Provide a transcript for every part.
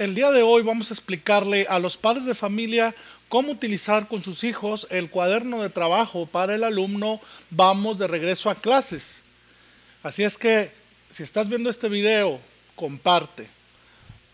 El día de hoy vamos a explicarle a los padres de familia cómo utilizar con sus hijos el cuaderno de trabajo para el alumno Vamos de regreso a clases. Así es que, si estás viendo este video, comparte.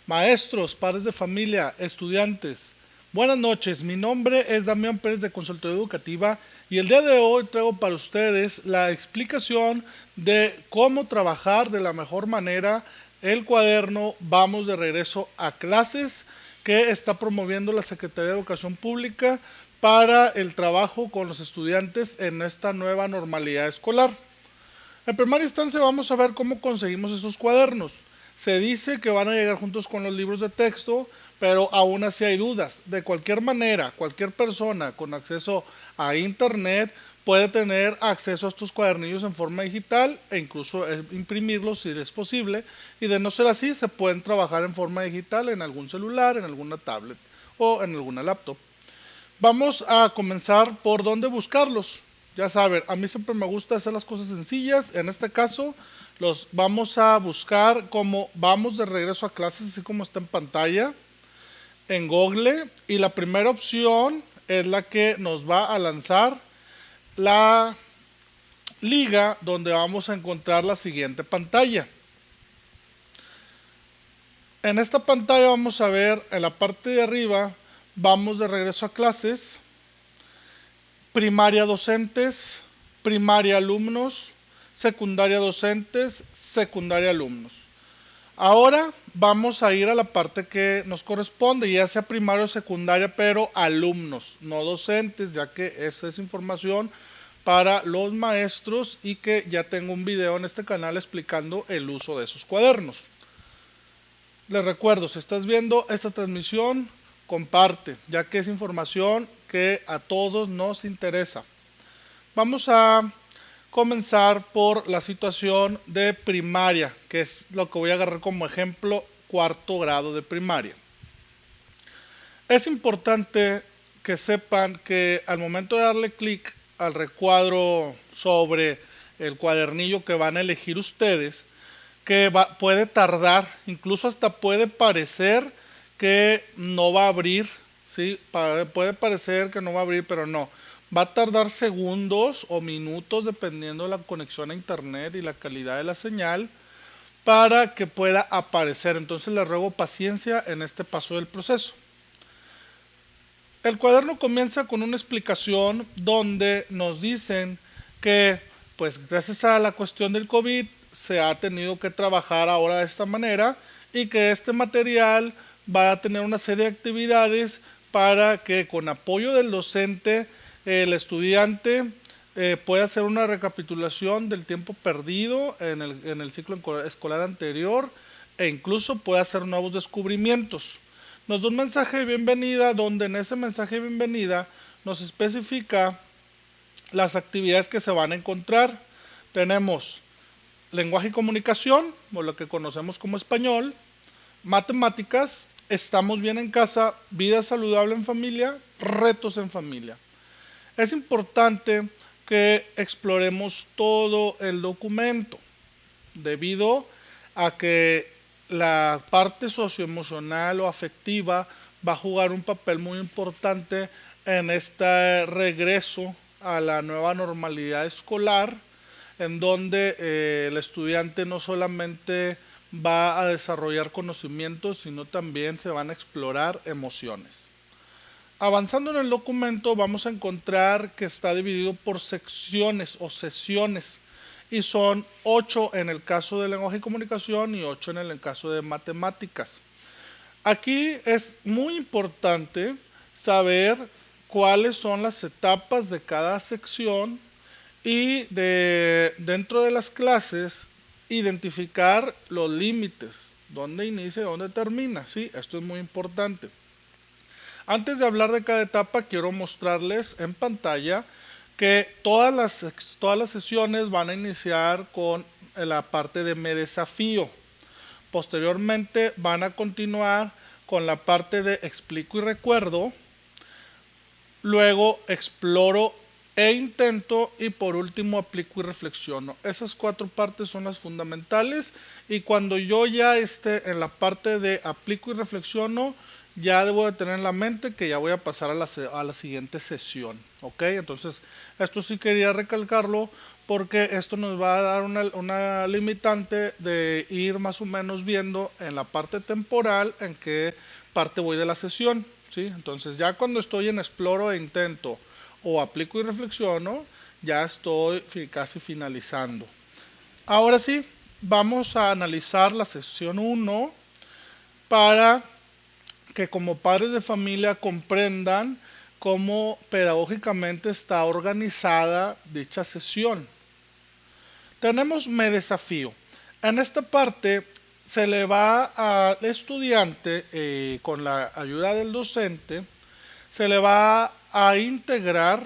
Maestros, padres de familia, estudiantes, buenas noches. Mi nombre es Damián Pérez de Consultoría Educativa y el día de hoy traigo para ustedes la explicación de cómo trabajar de la mejor manera el cuaderno Vamos de regreso a clases que está promoviendo la Secretaría de Educación Pública para el trabajo con los estudiantes en esta nueva normalidad escolar. En primera instancia vamos a ver cómo conseguimos esos cuadernos. Se dice que van a llegar juntos con los libros de texto, pero aún así hay dudas. De cualquier manera, cualquier persona con acceso a internet puede tener acceso a estos cuadernillos en forma digital e incluso imprimirlos si es posible. Y de no ser así, se pueden trabajar en forma digital en algún celular, en alguna tablet o en alguna laptop. Vamos a comenzar por dónde buscarlos. Ya saben, a mí siempre me gusta hacer las cosas sencillas. En este caso, los vamos a buscar como Vamos de regreso a clases, así como está en pantalla, en Google. Y la primera opción es la que nos va a lanzar la liga donde vamos a encontrar la siguiente pantalla. En esta pantalla vamos a ver en la parte de arriba, Vamos de regreso a clases, primaria docentes, primaria alumnos, secundaria docentes, secundaria alumnos. Ahora vamos a ir a la parte que nos corresponde, ya sea primaria o secundaria, pero alumnos, no docentes, ya que esa es información para los maestros y que ya tengo un video en este canal explicando el uso de esos cuadernos. Les recuerdo, si estás viendo esta transmisión, comparte, ya que es información que a todos nos interesa. Vamos a comenzar por la situación de primaria, que es lo que voy a agarrar como ejemplo, cuarto grado de primaria. Es importante que sepan que al momento de darle clic al recuadro sobre el cuadernillo que van a elegir ustedes, que puede tardar, incluso hasta puede parecer que no va a abrir, ¿sí? Puede parecer que no va a abrir, pero no. Va a tardar segundos o minutos dependiendo de la conexión a internet y la calidad de la señal para que pueda aparecer. Entonces les ruego paciencia en este paso del proceso. El cuaderno comienza con una explicación donde nos dicen que, pues gracias a la cuestión del COVID, se ha tenido que trabajar ahora de esta manera y que este material va a tener una serie de actividades para que con apoyo del docente el estudiante pueda hacer una recapitulación del tiempo perdido en el ciclo escolar anterior e incluso pueda hacer nuevos descubrimientos. Nos da un mensaje de bienvenida donde en ese mensaje de bienvenida nos especifica las actividades que se van a encontrar. Tenemos lenguaje y comunicación, o lo que conocemos como español, matemáticas, estamos bien en casa, vida saludable en familia, retos en familia. Es importante que exploremos todo el documento, debido a que la parte socioemocional o afectiva va a jugar un papel muy importante en este regreso a la nueva normalidad escolar, en donde el estudiante no solamente va a desarrollar conocimientos, sino también se van a explorar emociones. Avanzando en el documento vamos a encontrar que está dividido por secciones o sesiones y son 8 en el caso de lenguaje y comunicación y 8 en el caso de matemáticas. Aquí es muy importante saber cuáles son las etapas de cada sección y dentro de las clases identificar los límites, dónde inicia y dónde termina. ¿Sí? Esto es muy importante. Antes de hablar de cada etapa, quiero mostrarles en pantalla que todas las sesiones van a iniciar con la parte de me desafío. Posteriormente van a continuar con la parte de explico y recuerdo. Luego exploro e intento, y por último aplico y reflexiono. Esas 4 partes son las fundamentales, y cuando yo ya esté en la parte de aplico y reflexiono, ya debo de tener en la mente que ya voy a pasar a la siguiente sesión, ¿ok? Entonces, esto sí quería recalcarlo porque esto nos va a dar una limitante de ir más o menos viendo en la parte temporal en qué parte voy de la sesión, ¿sí? Entonces, ya cuando estoy en exploro e intento o aplico y reflexiono, ya estoy casi finalizando. Ahora sí, vamos a analizar la sesión 1 para que como padres de familia comprendan cómo pedagógicamente está organizada dicha sesión. Tenemos me desafío. En esta parte se le va al estudiante, con la ayuda del docente, se le va a integrar,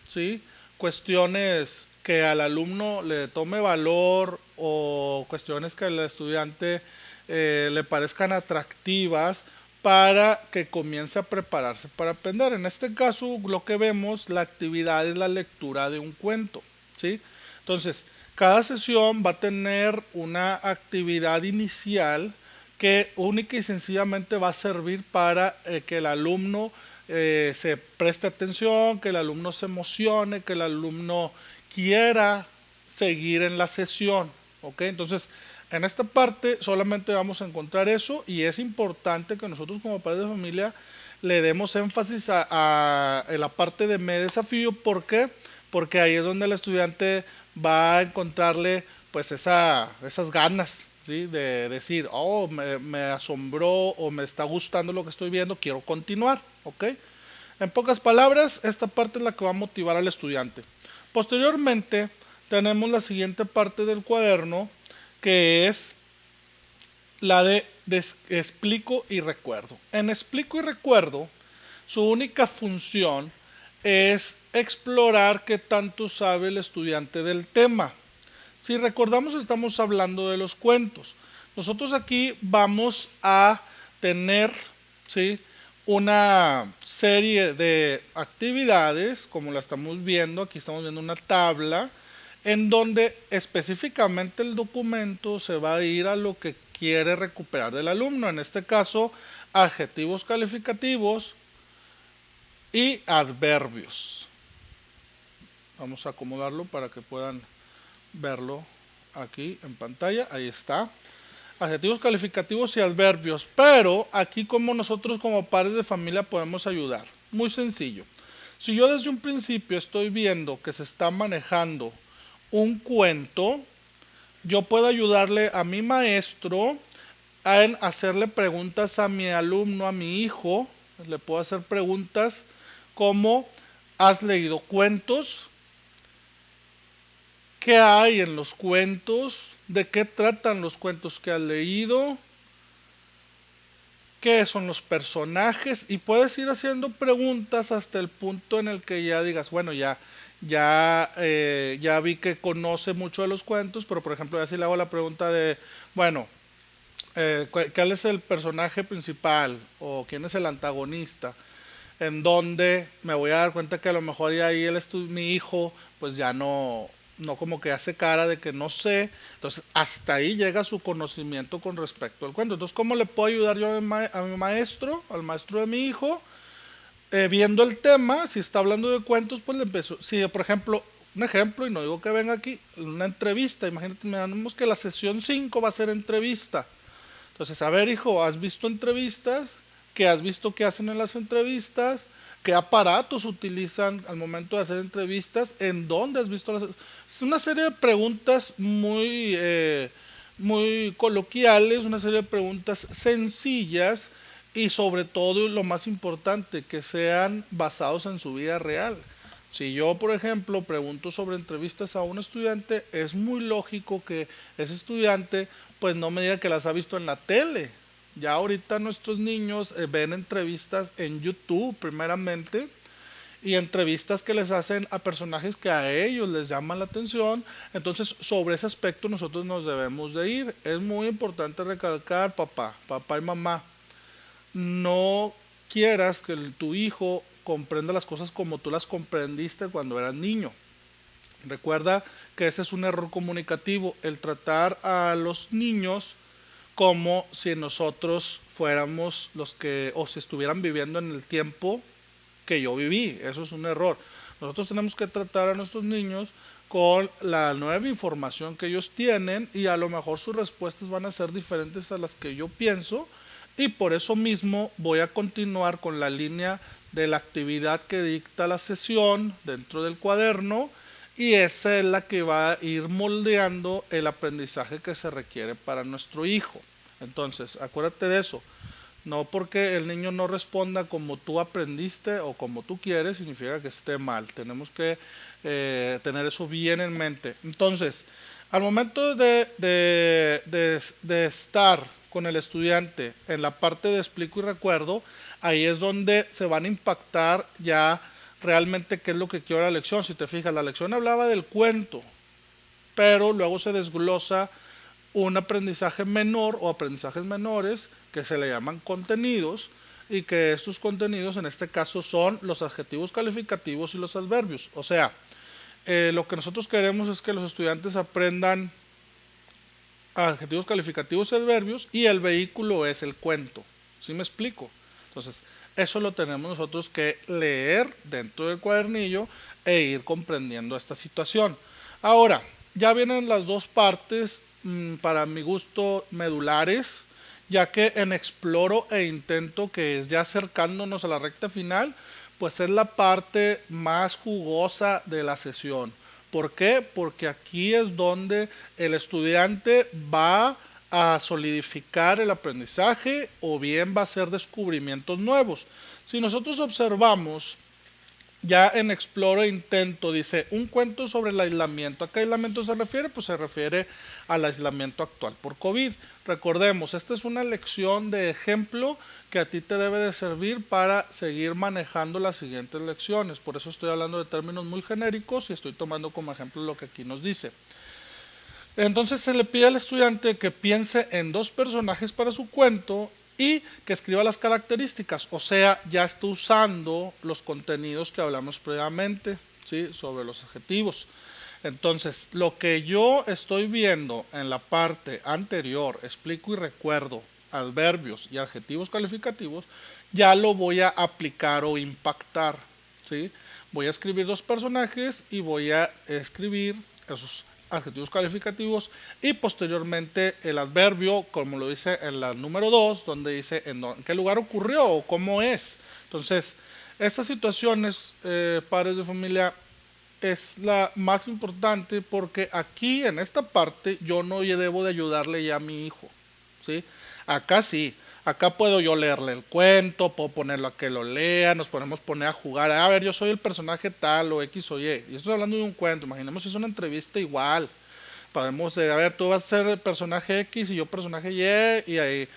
¿sí?, cuestiones que al alumno le tome valor o cuestiones que al estudiante le parezcan atractivas para que comience a prepararse para aprender. En este caso, lo que vemos, la actividad es la lectura de un cuento, ¿sí? Entonces, cada sesión va a tener una actividad inicial que única y sencillamente va a servir para que el alumno se preste atención, que el alumno se emocione, que el alumno quiera seguir en la sesión, ¿ok? Entonces, en esta parte solamente vamos a encontrar eso, y es importante que nosotros como padres de familia le demos énfasis en la parte de me desafío. ¿Por qué? Porque ahí es donde el estudiante va a encontrarle pues esas ganas, ¿sí?, de decir, oh, me asombró o me está gustando lo que estoy viendo, quiero continuar, ¿ok? En pocas palabras, esta parte es la que va a motivar al estudiante. Posteriormente, tenemos la siguiente parte del cuaderno, que es la de explico y recuerdo. En explico y recuerdo, su única función es explorar qué tanto sabe el estudiante del tema. Si recordamos, estamos hablando de los cuentos. Nosotros aquí vamos a tener, ¿sí?, una serie de actividades, como la estamos viendo. Aquí estamos viendo una tabla en donde específicamente el documento se va a ir a lo que quiere recuperar del alumno. En este caso, adjetivos calificativos y adverbios. Vamos a acomodarlo para que puedan verlo aquí en pantalla. Ahí está. Adjetivos calificativos y adverbios. Pero aquí, como nosotros como padres de familia podemos ayudar. Muy sencillo. Si yo desde un principio estoy viendo que se está manejando un cuento, yo puedo ayudarle a mi maestro a hacerle preguntas a mi alumno, a mi hijo. Le puedo hacer preguntas como: ¿has leído cuentos? ¿Qué hay en los cuentos? ¿De qué tratan los cuentos que has leído? ¿Qué son los personajes? Y puedes ir haciendo preguntas hasta el punto en el que ya digas, bueno, ya vi que conoce mucho de los cuentos, pero por ejemplo, ya si le hago la pregunta de, bueno, ¿cuál es el personaje principal? ¿O quién es el antagonista? En donde me voy a dar cuenta que a lo mejor ya ahí mi hijo pues ya no como que hace cara de que no sé. Entonces hasta ahí llega su conocimiento con respecto al cuento. Entonces, ¿cómo le puedo ayudar yo a mi maestro, al maestro de mi hijo? Viendo el tema. Si está hablando de cuentos, pues le empiezo. Si por ejemplo, un ejemplo, y no digo que venga aquí, una entrevista, imagínate, imaginemos que la sesión 5 va a ser entrevista. Entonces, a ver, hijo, ¿has visto entrevistas? ¿Qué has visto que hacen en las entrevistas? ¿Qué aparatos utilizan al momento de hacer entrevistas? ¿En dónde has visto las? Es una serie de preguntas muy coloquiales, una serie de preguntas sencillas, y sobre todo, lo más importante, que sean basados en su vida real. Si yo, por ejemplo, pregunto sobre entrevistas a un estudiante, es muy lógico que ese estudiante pues no me diga que las ha visto en la tele. Ya ahorita nuestros niños ven entrevistas en YouTube primeramente, y entrevistas que les hacen a personajes que a ellos les llaman la atención. Entonces, sobre ese aspecto nosotros nos debemos de ir. Es muy importante recalcar, papá y mamá, no quieras que tu hijo comprenda las cosas como tú las comprendiste cuando eras niño. Recuerda que ese es un error comunicativo, el tratar a los niños como si nosotros fuéramos los que, o si estuvieran viviendo en el tiempo que yo viví. Eso es un error. Nosotros tenemos que tratar a nuestros niños con la nueva información que ellos tienen y a lo mejor sus respuestas van a ser diferentes a las que yo pienso, y por eso mismo voy a continuar con la línea de la actividad que dicta la sesión dentro del cuaderno, y esa es la que va a ir moldeando el aprendizaje que se requiere para nuestro hijo. Entonces, acuérdate de eso. No porque el niño no responda como tú aprendiste o como tú quieres, significa que esté mal. Tenemos que tener eso bien en mente. Entonces, al momento de estar con el estudiante en la parte de explico y recuerdo, ahí es donde se van a impactar ya realmente qué es lo que quiero la lección. Si te fijas, la lección hablaba del cuento, pero luego se desglosa un aprendizaje menor o aprendizajes menores que se le llaman contenidos, y que estos contenidos en este caso son los adjetivos calificativos y los adverbios. O sea, lo que nosotros queremos es que los estudiantes aprendan adjetivos calificativos y adverbios, y el vehículo es el cuento. ¿Sí me explico? Entonces, eso lo tenemos nosotros que leer dentro del cuadernillo e ir comprendiendo esta situación. Ahora, ya vienen las dos partes, para mi gusto, medulares, ya que en exploro e intento, que es ya acercándonos a la recta final, pues es la parte más jugosa de la sesión. ¿Por qué? Porque aquí es donde el estudiante va a solidificar el aprendizaje o bien va a hacer descubrimientos nuevos. Si nosotros observamos, ya en Exploro Intento dice un cuento sobre el aislamiento. ¿A qué aislamiento se refiere? Pues se refiere al aislamiento actual por COVID. Recordemos, esta es una lección de ejemplo que a ti te debe de servir para seguir manejando las siguientes lecciones. Por eso estoy hablando de términos muy genéricos y estoy tomando como ejemplo lo que aquí nos dice. Entonces se le pide al estudiante que piense en dos personajes para su cuento y que escriba las características, o sea, ya está usando los contenidos que hablamos previamente, ¿sí? Sobre los adjetivos. Entonces, lo que yo estoy viendo en la parte anterior, explico y recuerdo, adverbios y adjetivos calificativos, ya lo voy a aplicar o impactar, ¿sí? Voy a escribir dos personajes y voy a escribir esos adjetivos calificativos, y posteriormente el adverbio, como lo dice en la número 2, donde dice en qué lugar ocurrió o cómo es. Entonces, estas situaciones, padres de familia, es la más importante, porque aquí en esta parte yo no debo de ayudarle ya a mi hijo, ¿sí? Acá sí, acá puedo yo leerle el cuento, puedo ponerlo a que lo lea, nos podemos poner a jugar, a ver, yo soy el personaje tal o X o Y, y estoy hablando de un cuento, imaginemos si es una entrevista igual, podemos, a ver, tú vas a ser el personaje X y yo personaje Y, y ahí,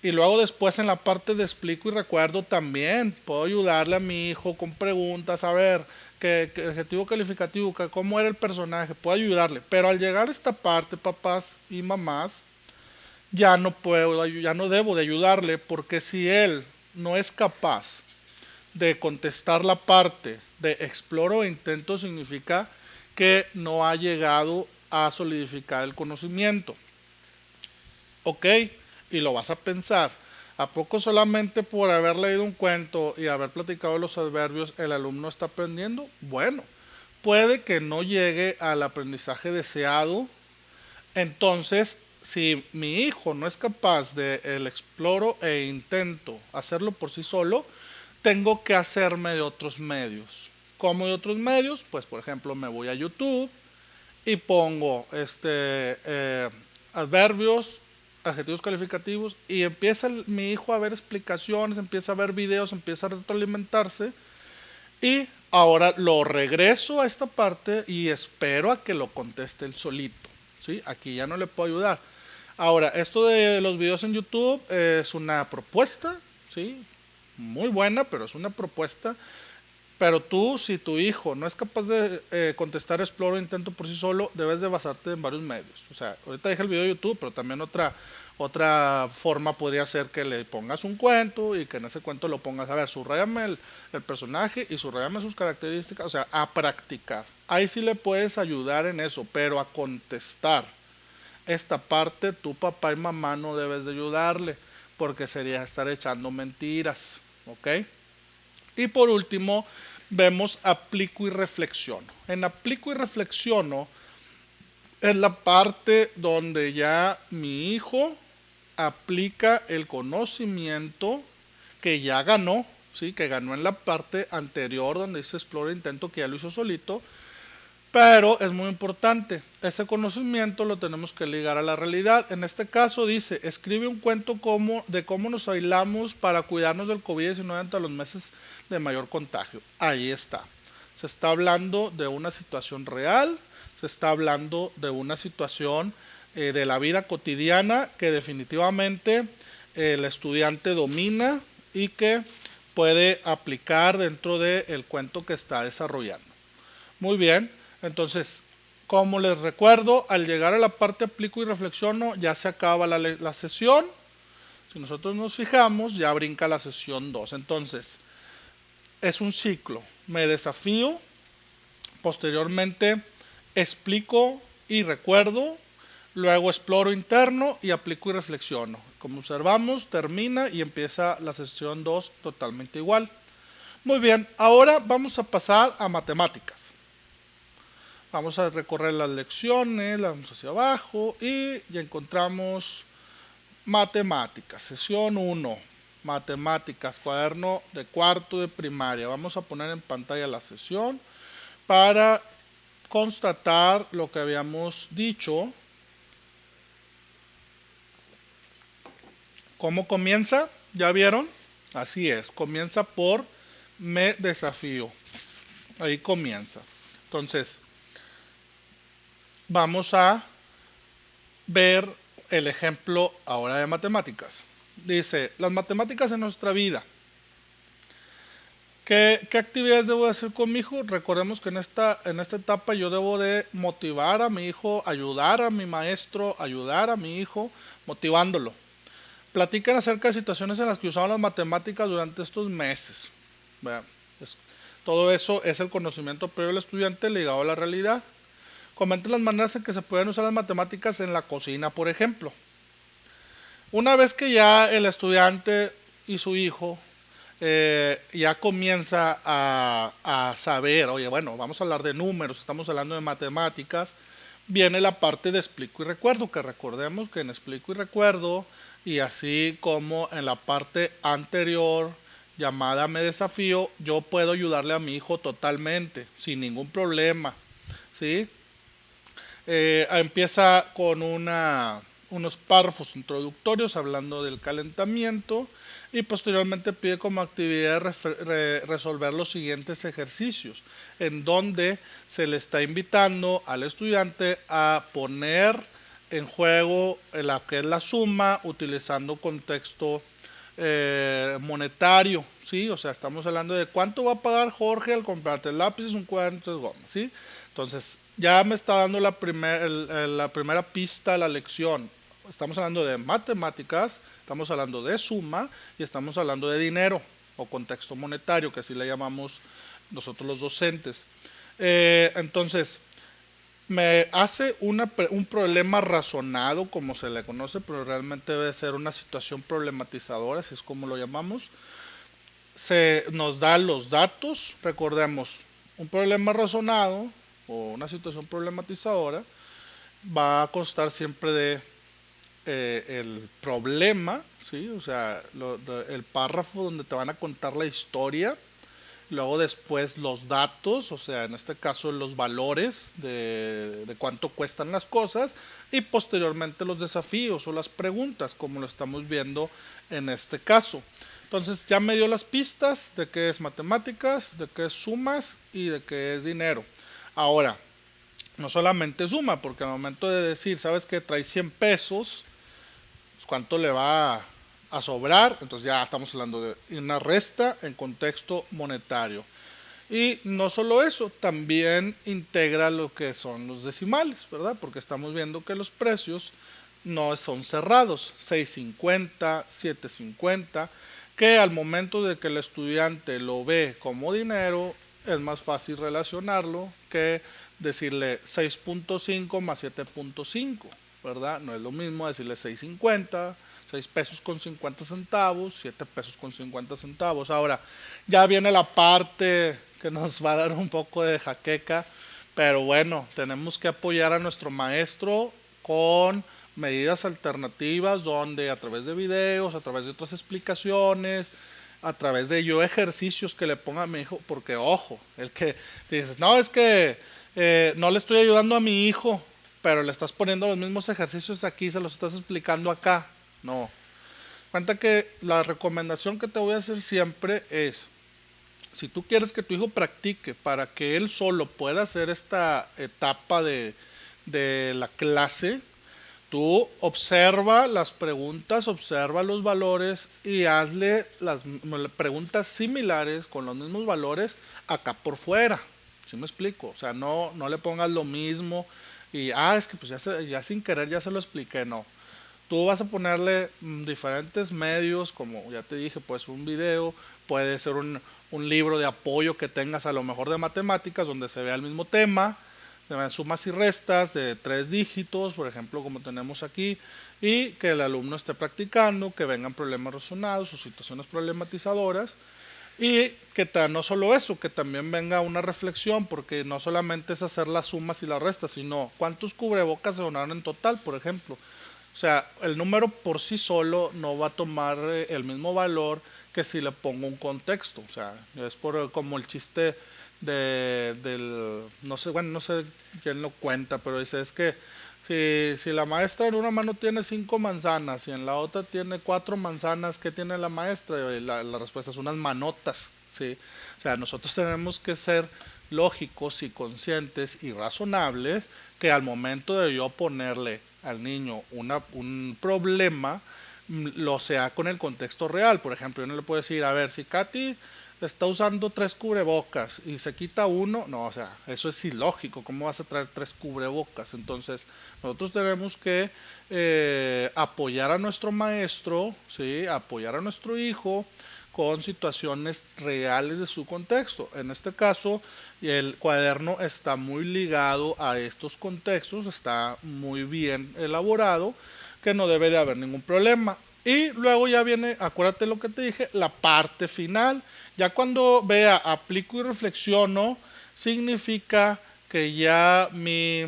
y luego después en la parte de explico y recuerdo también puedo ayudarle a mi hijo con preguntas, a ver, qué adjetivo calificativo, cómo era el personaje, puedo ayudarle, pero al llegar a esta parte, papás y mamás, ya no puedo, ya no debo de ayudarle, porque si él no es capaz de contestar la parte de exploro e intento, significa que no ha llegado a solidificar el conocimiento. Ok, y lo vas a pensar. ¿A poco solamente por haber leído un cuento y haber platicado los adverbios el alumno está aprendiendo? Bueno, puede que no llegue al aprendizaje deseado. Entonces, si mi hijo no es capaz de el exploro e intento hacerlo por sí solo, tengo que hacerme de otros medios. ¿Cómo de otros medios? Pues por ejemplo me voy a YouTube y pongo adverbios, adjetivos calificativos, y empieza mi hijo a ver explicaciones, empieza a ver videos, empieza a retroalimentarse, y ahora lo regreso a esta parte y espero a que lo conteste él solito, ¿sí? Aquí ya no le puedo ayudar. Ahora, esto de los videos en YouTube es una propuesta, ¿sí? Muy buena, pero es una propuesta. Pero tú, si tu hijo no es capaz de contestar exploro intento por sí solo, debes de basarte en varios medios. O sea, ahorita dije el video de YouTube, pero también otra forma podría ser que le pongas un cuento y que en ese cuento lo pongas, a ver, subrayame el personaje y subrayame sus características, o sea, a practicar. Ahí sí le puedes ayudar en eso, pero a contestar esta parte, tu papá y mamá no debes de ayudarle, porque sería estar echando mentiras, ¿ok? Y por último, vemos aplico y reflexiono. En aplico y reflexiono es la parte donde ya mi hijo aplica el conocimiento que ya ganó, ¿sí? Que ganó en la parte anterior donde dice explora intento, que ya lo hizo solito, pero es muy importante, ese conocimiento lo tenemos que ligar a la realidad. En este caso dice, escribe un cuento de cómo nos aislamos para cuidarnos del COVID-19 entre los meses de mayor contagio. Ahí está. Se está hablando de una situación real, se está hablando de una situación de la vida cotidiana que definitivamente el estudiante domina y que puede aplicar dentro del cuento que está desarrollando. Muy bien, entonces, como les recuerdo, al llegar a la parte aplico y reflexiono, ya se acaba la sesión. Si nosotros nos fijamos, ya brinca la sesión 2. Entonces, es un ciclo. Me desafío, posteriormente explico y recuerdo, luego exploro interno y aplico y reflexiono. Como observamos, termina y empieza la sesión 2 totalmente igual. Muy bien, ahora vamos a pasar a matemáticas. Vamos a recorrer las lecciones, las vamos hacia abajo y ya encontramos matemáticas, sesión 1, matemáticas, cuaderno de cuarto de primaria. Vamos a poner en pantalla la sesión para constatar lo que habíamos dicho. ¿Cómo comienza? ¿Ya vieron? Así es, comienza por me desafío. Ahí comienza. Entonces, vamos a ver el ejemplo ahora de matemáticas. Dice, las matemáticas en nuestra vida. ¿Qué actividades debo de hacer con mi hijo? Recordemos que en esta etapa yo debo de motivar a mi hijo, ayudar a mi maestro, ayudar a mi hijo, motivándolo. Platican acerca de situaciones en las que usaban las matemáticas durante estos meses. Vean, todo eso es el conocimiento previo del estudiante ligado a la realidad. Comenten las maneras en que se pueden usar las matemáticas en la cocina, por ejemplo. Una vez que ya el estudiante y su hijo ya comienza a saber, oye, bueno, vamos a hablar de números, estamos hablando de matemáticas, viene la parte de explico y recuerdo, que recordemos que en explico y recuerdo, y así como en la parte anterior llamada me desafío, yo puedo ayudarle a mi hijo totalmente, sin ningún problema, ¿sí? Empieza con unos párrafos introductorios hablando del calentamiento y posteriormente pide como actividad resolver los siguientes ejercicios, en donde se le está invitando al estudiante a poner en juego la que es la suma utilizando contexto monetario, ¿sí? O sea, estamos hablando de cuánto va a pagar Jorge al comprarte lápices, un cuaderno, tres gomas, ¿sí? Entonces, ya me está dando la primera pista de la lección. Estamos hablando de matemáticas, estamos hablando de suma y estamos hablando de dinero o contexto monetario, que así le llamamos nosotros los docentes. Entonces, me hace un problema razonado, como se le conoce, pero realmente debe ser una situación problematizadora, así es como lo llamamos. Se nos da los datos, recordemos, un problema razonado o una situación problematizadora va a constar siempre de el problema, ¿sí? O sea, el párrafo donde te van a contar la historia, luego después los datos, o sea, en este caso los valores de cuánto cuestan las cosas, y posteriormente los desafíos o las preguntas, como lo estamos viendo en este caso. Entonces ya me dio las pistas de qué es matemáticas, de qué es sumas y de qué es dinero. Ahora, no solamente suma, porque al momento de decir, sabes que trae 100 pesos, pues cuánto le va a sobrar, entonces ya estamos hablando de una resta en contexto monetario. Y no solo eso, también integra lo que son los decimales, ¿verdad? Porque estamos viendo que los precios no son cerrados, 6.50, 7.50, que al momento de que el estudiante lo ve como dinero, es más fácil relacionarlo que decirle 6.5 más 7.5, ¿verdad? No es lo mismo decirle 6.50, 6 pesos con 50 centavos, 7 pesos con 50 centavos. Ahora, ya viene la parte que nos va a dar un poco de jaqueca, pero bueno, tenemos que apoyar a nuestro maestro con medidas alternativas donde a través de videos, a través de otras explicaciones, a través de yo ejercicios que le ponga a mi hijo, porque ojo, el que dices, no, es que no le estoy ayudando a mi hijo, pero le estás poniendo los mismos ejercicios aquí, se los estás explicando acá. No. Cuenta que la recomendación que te voy a hacer siempre es, si tú quieres que tu hijo practique para que él solo pueda hacer esta etapa de la clase, tú observa las preguntas, observa los valores y hazle las preguntas similares con los mismos valores acá por fuera. ¿Sí me explico? O sea, no le pongas lo mismo y, es que pues ya sin querer ya se lo expliqué, no. Tú vas a ponerle diferentes medios, como ya te dije, pues un video, puede ser un libro de apoyo que tengas a lo mejor de matemáticas, donde se vea el mismo tema, sumas y restas de 3 dígitos, por ejemplo, como tenemos aquí, y que el alumno esté practicando, que vengan problemas razonados o situaciones problematizadoras, y que no solo eso, que también venga una reflexión, porque no solamente es hacer las sumas y las restas, sino cuántos cubrebocas se donaron en total, por ejemplo. O sea, el número por sí solo no va a tomar el mismo valor que si le pongo un contexto. O sea, es por como el chiste del, no sé, bueno, no sé quién lo cuenta, pero dice, es que si la maestra en una mano tiene 5 manzanas y en la otra tiene 4 manzanas, ¿qué tiene la maestra? Y la respuesta es unas manotas, ¿sí? O sea, nosotros tenemos que ser lógicos y conscientes y razonables que al momento de yo ponerle al niño un problema, lo sea con el contexto real. Por ejemplo, yo no le puedo decir, a ver, si Katy está usando 3 cubrebocas y se quita uno, no, o sea, eso es ilógico, ¿cómo vas a traer 3 cubrebocas? Entonces, nosotros tenemos que apoyar a nuestro maestro, ¿sí? Apoyar a nuestro hijo con situaciones reales de su contexto. En este caso, el cuaderno está muy ligado a estos contextos, está muy bien elaborado, que no debe de haber ningún problema. Y luego ya viene, acuérdate lo que te dije, la parte final. Ya cuando vea, aplico y reflexiono, significa que ya mi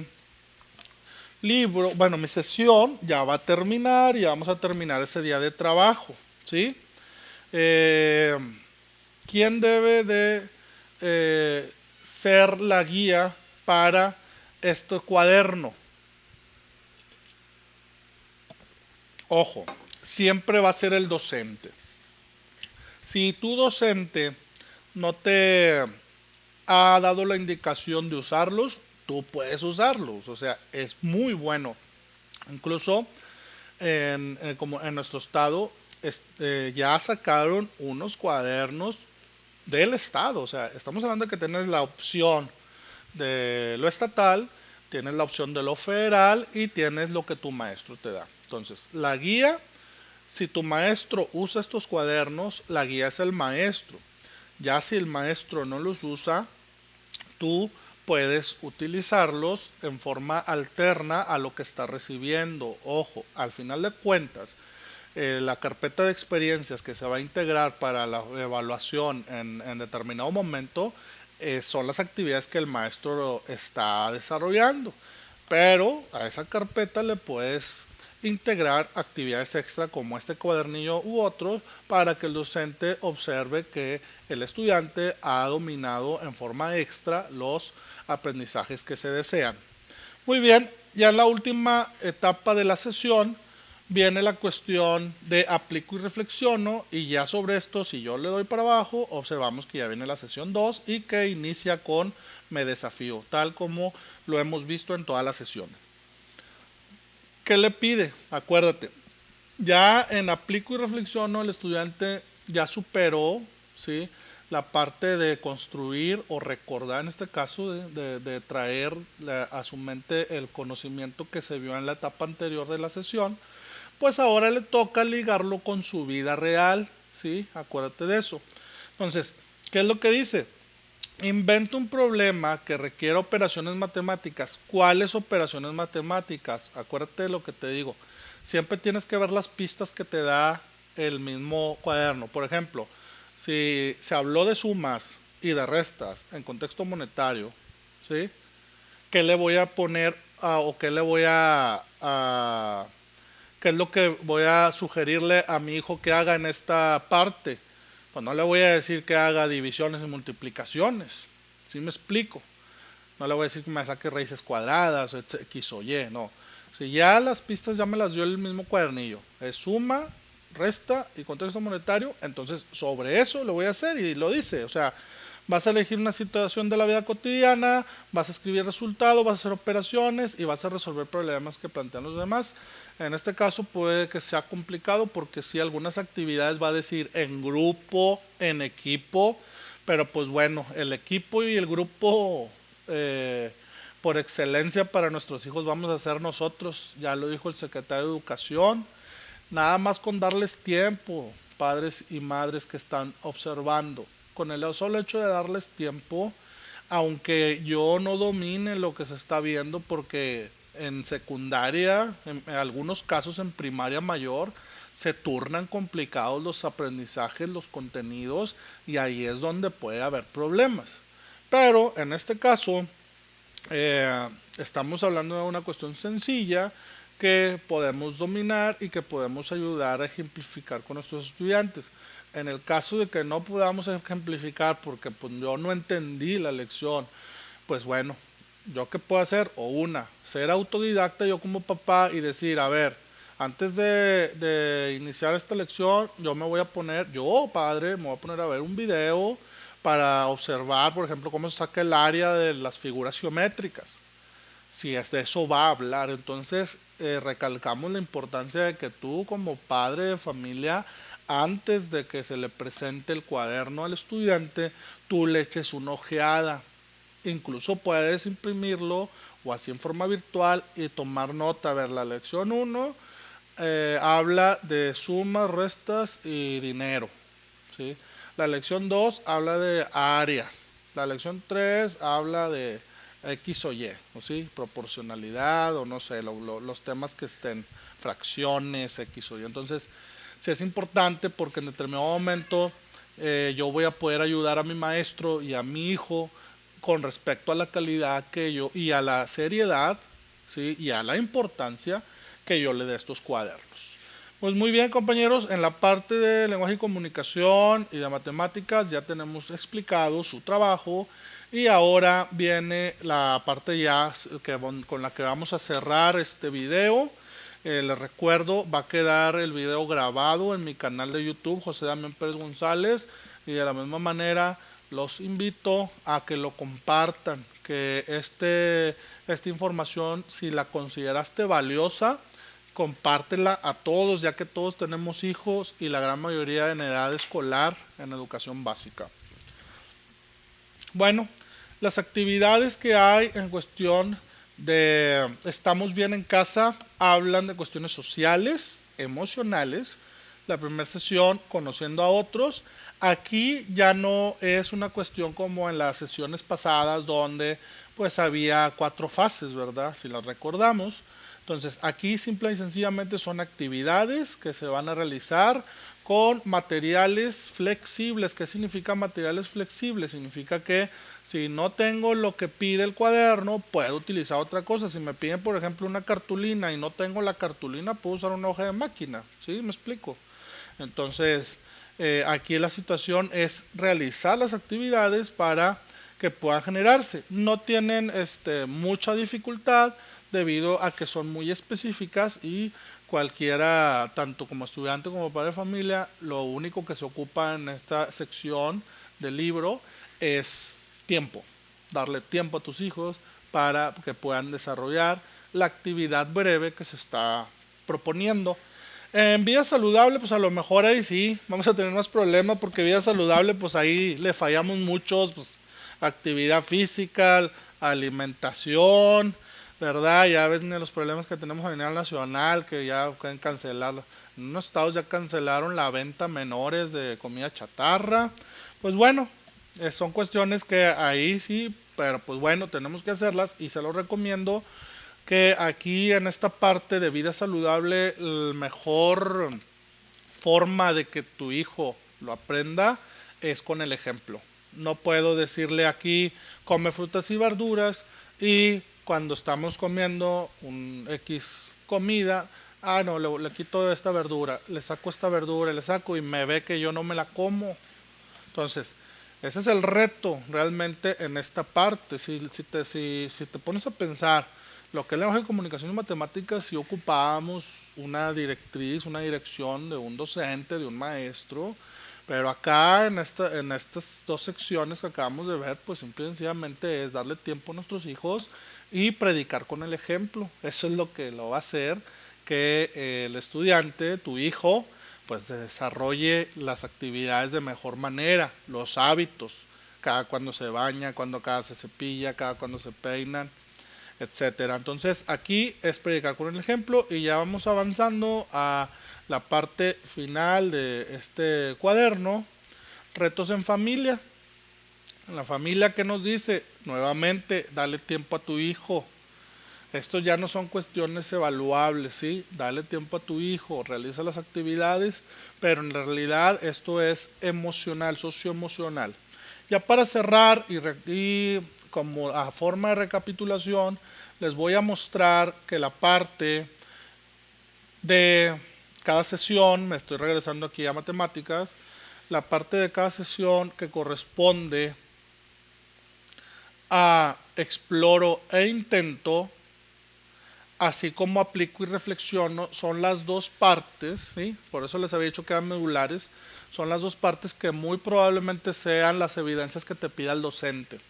libro, bueno, mi sesión ya va a terminar y vamos a terminar ese día de trabajo, ¿sí? Eh, ¿Quién debe de ser la guía para este cuaderno? Ojo, siempre va a ser el docente. Si tu docente no te ha dado la indicación de usarlos, tú puedes usarlos. O sea, es muy bueno. Incluso como en nuestro estado ya sacaron unos cuadernos del estado. O sea, estamos hablando de que tienes la opción de lo estatal, tienes la opción de lo federal y tienes lo que tu maestro te da. Entonces, la guía, si tu maestro usa estos cuadernos, la guía es el maestro. Ya si el maestro no los usa, tú puedes utilizarlos en forma alterna a lo que está recibiendo. Ojo, al final de cuentas, la carpeta de experiencias que se va a integrar para la evaluación en determinado momento son las actividades que el maestro está desarrollando. Pero a esa carpeta le puedes integrar actividades extra como este cuadernillo u otros para que el docente observe que el estudiante ha dominado en forma extra los aprendizajes que se desean. Muy bien, ya en la última etapa de la sesión viene la cuestión de aplico y reflexiono y ya sobre esto, si yo le doy para abajo, observamos que ya viene la sesión 2 y que inicia con me desafío, tal como lo hemos visto en todas las sesiones. ¿Qué le pide? Acuérdate, ya en aplico y reflexiono el estudiante ya superó, ¿sí? la parte de construir o recordar, en este caso, de traer a su mente el conocimiento que se vio en la etapa anterior de la sesión, pues ahora le toca ligarlo con su vida real, ¿sí? Acuérdate de eso. Entonces, ¿qué es lo que dice? Inventa un problema que requiera operaciones matemáticas. ¿Cuáles operaciones matemáticas? Acuérdate de lo que te digo. Siempre tienes que ver las pistas que te da el mismo cuaderno. Por ejemplo, si se habló de sumas y de restas en contexto monetario, ¿sí? ¿Qué le voy a poner o qué le voy qué es lo que voy a sugerirle a mi hijo que haga en esta parte? Pues no le voy a decir que haga divisiones y multiplicaciones. ¿Sí me explico? No le voy a decir que me saque raíces cuadradas, o X o Y, no. Si ya las pistas ya me las dio el mismo cuadernillo, es suma, resta y contexto monetario, entonces sobre eso lo voy a hacer y lo dice. O sea, vas a elegir una situación de la vida cotidiana, vas a escribir resultados, vas a hacer operaciones y vas a resolver problemas que plantean los demás. En este caso puede que sea complicado porque si algunas actividades va a decir en grupo, en equipo, pero pues bueno, el equipo y el grupo por excelencia para nuestros hijos vamos a ser nosotros, ya lo dijo el secretario de Educación, nada más con darles tiempo, padres y madres que están observando, con el solo hecho de darles tiempo, aunque yo no domine lo que se está viendo, porque en secundaria, en algunos casos en primaria mayor, se turnan complicados los aprendizajes, los contenidos, y ahí es donde puede haber problemas. Pero en este caso, estamos hablando de una cuestión sencilla que podemos dominar y que podemos ayudar a ejemplificar con nuestros estudiantes. En el caso de que no podamos ejemplificar porque pues, yo no entendí la lección, pues bueno, ¿yo qué puedo hacer? O una, ser autodidacta yo como papá y decir, a ver, antes de iniciar esta lección, yo me voy a poner, yo padre, me voy a poner a ver un video para observar, por ejemplo, cómo se saca el área de las figuras geométricas. Si es de eso va a hablar, entonces recalcamos la importancia de que tú como padre de familia, antes de que se le presente el cuaderno al estudiante, tú le eches una ojeada. Incluso puedes imprimirlo o así en forma virtual y tomar nota. A ver, la lección uno habla de sumas, restas y dinero. ¿Sí? La lección 2 habla de área. La lección 3 habla de X o Y, ¿o sí? Proporcionalidad o no sé, los temas que estén, fracciones, X o Y. Entonces, sí es importante porque en determinado momento yo voy a poder ayudar a mi maestro y a mi hijo con respecto a la calidad que yo y a la seriedad, ¿sí? Y a la importancia que yo le dé a estos cuadernos. Pues muy bien, compañeros, en la parte de lenguaje y comunicación y de matemáticas ya tenemos explicado su trabajo y ahora viene la parte ya con la que vamos a cerrar este video. Les recuerdo, va a quedar el video grabado en mi canal de YouTube, José Damián Pérez González, y de la misma manera los invito a que lo compartan, que esta información, si la consideraste valiosa, compártela a todos, ya que todos tenemos hijos y la gran mayoría en edad escolar, en educación básica. Bueno, las actividades que hay en cuestión de estamos bien en casa hablan de cuestiones sociales, emocionales. La primera sesión, conociendo a otros. Aquí ya no es una cuestión como en las sesiones pasadas donde pues había 4 fases, ¿verdad? Si las recordamos. Entonces, aquí simple y sencillamente son actividades que se van a realizar con materiales flexibles. ¿Qué significa materiales flexibles? Significa que si no tengo lo que pide el cuaderno, puedo utilizar otra cosa. Si me piden, por ejemplo, una cartulina y no tengo la cartulina, puedo usar una hoja de máquina. ¿Sí? ¿Me explico? Entonces, aquí la situación es realizar las actividades para que puedan generarse. No tienen mucha dificultad debido a que son muy específicas y cualquiera, tanto como estudiante como padre de familia, lo único que se ocupa en esta sección del libro es tiempo. Darle tiempo a tus hijos para que puedan desarrollar la actividad breve que se está proponiendo. En vida saludable, pues a lo mejor ahí sí, vamos a tener más problemas porque vida saludable, pues ahí le fallamos muchos, pues actividad física, alimentación, ¿verdad? Ya ven los problemas que tenemos a nivel nacional, que ya pueden cancelar. En unos estados ya cancelaron la venta a menores de comida chatarra. Pues bueno, son cuestiones que ahí sí, pero pues bueno, tenemos que hacerlas y se lo recomiendo que aquí en esta parte de vida saludable, la mejor forma de que tu hijo lo aprenda es con el ejemplo. No puedo decirle aquí come frutas y verduras y cuando estamos comiendo un X comida, ah no, le quito esta verdura, le saco esta verdura, le saco y me ve que yo no me la como. Entonces, ese es el reto realmente en esta parte. Si te pones a pensar lo que es lenguaje de comunicación y matemáticas, si ocupábamos una directriz, una dirección de un docente, de un maestro, pero acá en estas dos secciones que acabamos de ver, pues simple y sencillamente es darle tiempo a nuestros hijos y predicar con el ejemplo. Eso es lo que lo va a hacer que el estudiante, tu hijo, pues desarrolle las actividades de mejor manera, los hábitos, cada cuando se baña, cuando cada se cepilla, cada cuando se peinan, etcétera. Entonces aquí es predicar con el ejemplo y ya vamos avanzando a la parte final de este cuaderno, retos en familia. La familia que nos dice, nuevamente, dale tiempo a tu hijo. Estos ya no son cuestiones evaluables, ¿sí? Dale tiempo a tu hijo, realiza las actividades, pero en realidad esto es emocional, socioemocional. Ya para cerrar y como a forma de recapitulación, les voy a mostrar que la parte de cada sesión, me estoy regresando aquí a matemáticas, la parte de cada sesión que corresponde a exploro e intento, así como aplico y reflexiono, son las dos partes, ¿sí? Por eso les había dicho que eran medulares, son las dos partes que muy probablemente sean las evidencias que te pida el docente,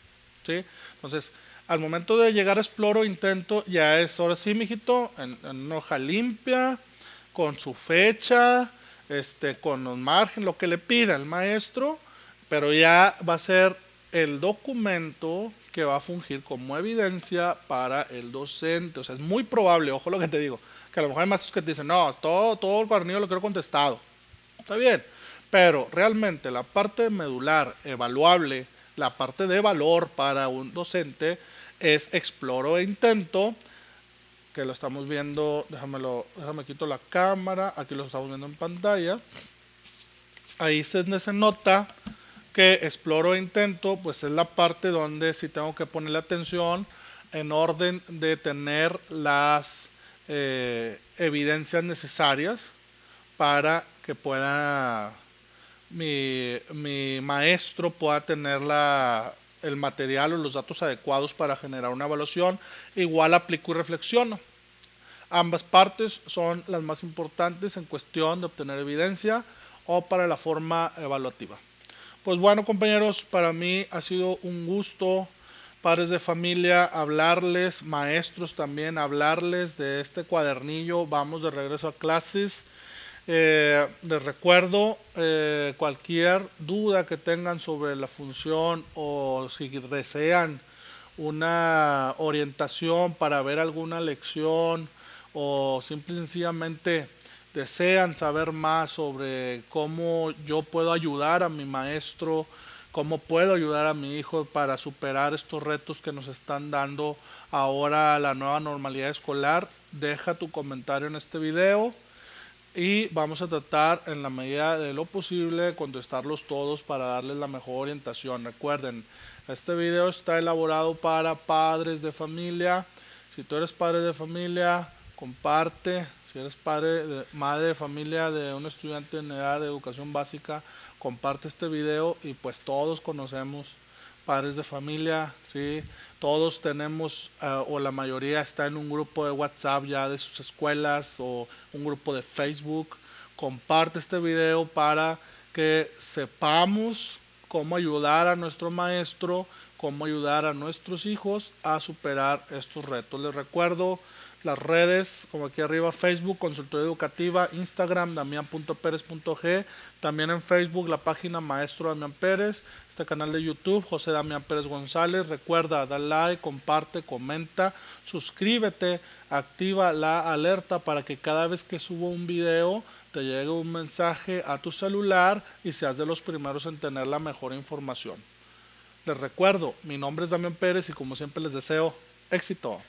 ¿sí? Entonces, al momento de llegar a exploro, intento, ya es, ahora sí, mijito, en una hoja limpia, con su fecha, con los márgenes, lo que le pida el maestro, pero ya va a ser el documento que va a fungir como evidencia para el docente. O sea, es muy probable, ojo lo que te digo, que a lo mejor hay maestros que te dicen, no, todo el cuadernillo lo quiero contestado. Está bien, pero realmente la parte medular, evaluable, la parte de valor para un docente es exploro e intento, que lo estamos viendo, déjame quito la cámara, aquí lo estamos viendo en pantalla. Ahí se nota que exploro e intento, pues es la parte donde sí tengo que ponerle atención en orden de tener las evidencias necesarias para que pueda mi maestro pueda tener el material o los datos adecuados para generar una evaluación. Igual aplico y reflexiono. Ambas partes son las más importantes en cuestión de obtener evidencia o para la forma evaluativa. Pues bueno, compañeros, para mí ha sido un gusto, padres de familia, hablarles, maestros también, hablarles de este cuadernillo. Vamos de regreso a clases. Les recuerdo, cualquier duda que tengan sobre la función o si desean una orientación para ver alguna lección o simple y sencillamente desean saber más sobre cómo yo puedo ayudar a mi maestro, cómo puedo ayudar a mi hijo para superar estos retos que nos están dando ahora la nueva normalidad escolar, deja tu comentario en este video y vamos a tratar en la medida de lo posible contestarlos todos para darles la mejor orientación. Recuerden, este video está elaborado para padres de familia. Si tú eres padre de familia, comparte. Si eres madre de familia de un estudiante en edad de educación básica, comparte este video y pues todos conocemos padres de familia, ¿sí? Todos tenemos, o la mayoría está en un grupo de WhatsApp ya de sus escuelas o un grupo de Facebook. Comparte este video para que sepamos cómo ayudar a nuestro maestro, cómo ayudar a nuestros hijos a superar estos retos. Les recuerdo, las redes, como aquí arriba, Facebook, Consultoría Educativa, Instagram, damian.perez.g, también en Facebook la página Maestro Damián Pérez, este canal de YouTube, José Damián Pérez González. Recuerda, da like, comparte, comenta, suscríbete, activa la alerta para que cada vez que subo un video te llegue un mensaje a tu celular y seas de los primeros en tener la mejor información. Les recuerdo, mi nombre es Damián Pérez y como siempre les deseo éxito.